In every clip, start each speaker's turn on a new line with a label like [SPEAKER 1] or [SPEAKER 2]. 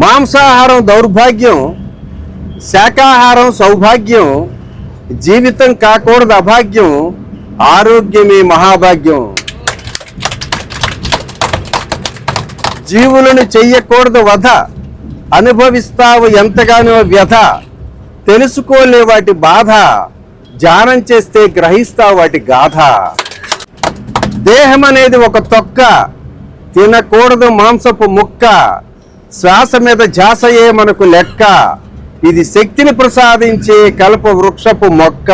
[SPEAKER 1] మాంసాహారం దౌర్భాగ్యం, శాకాహారం సౌభాగ్యం, జీవితం కాకూడదు అభాగ్యం, ఆరోగ్యమే మహాభాగ్యం. జీవులను చెయ్యకూడదు వధ, అనుభవిస్తావు ఎంతగానో వ్యధ. తెలుసుకోలే వాటి బాధ, ధ్యానం చేస్తే గ్రహిస్తావు వాటి గాథ. దేహం అనేది ఒక తొక్క, తినకూడదు మాంసపు ముక్క. శ్వాస మీద ధ్యాసయే మనకు లెక్క, ఇది శక్తిని ప్రసాదించే కల్ప వృక్షపు మొక్క.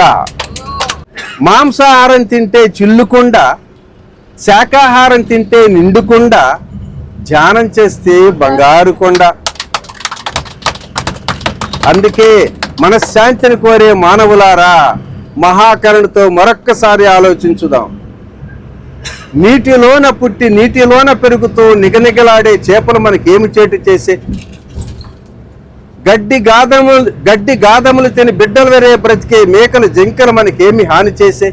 [SPEAKER 1] మాంసాహారం తింటే చిల్లుకుండా, శాకాహారం తింటే నిండుకుండా, ధ్యానం చేస్తే బంగారు కొండ. అందుకే మనశ్శాంతిని కోరే మానవులారా, మహాకరుణతో మరొక్కసారి ఆలోచించుదాం. నీటిలోన పుట్టి నీటిలోన పెరుగుతూ నిగనిగలాడే చేపలు మనకేమి చేటు చేసే? గడ్డి గాదములు తిని బిడ్డలు వేరే బ్రతికే మేకలు జింకలు మనకేమి హాని చేసే?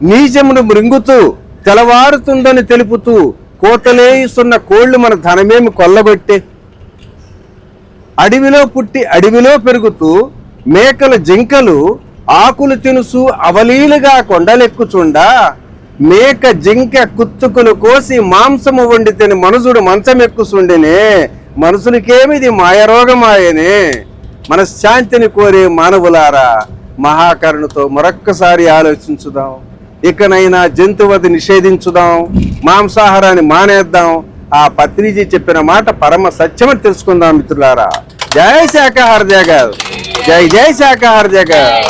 [SPEAKER 1] నీజమును మృంగుతూ తెలవారుతుందని తెలుపుతూ కోతలేస్తున్న కోళ్లు మన ధనమేమి కొల్లబెట్టే? అడవిలో పుట్టి అడవిలో పెరుగుతూ మేకలు జింకలు ఆకులు తినుసు అవలీలుగా కొండలెక్కుచుండా, మేక జింక కుత్తుకులు కోసి మాంసము వండి తిని మనుషుడు మంచమెక్కుచుండెనే. మనుషులకేమిది మాయరోగమాయనే. మనశ్శాంతిని కోరే మానవులారా, మహాకరుణతో మరొక్కసారి ఆలోచించుదాం. ఇకనైనా జంతువది నిషేధించుదాం, మాంసాహారాన్ని మానేద్దాం. ఆ పత్రిజీ చెప్పిన మాట పరమ సత్యమని తెలుసుకుందాం మిత్రులారా. జై శాకాహార జగత్, జై జై శాకాహార జగత్.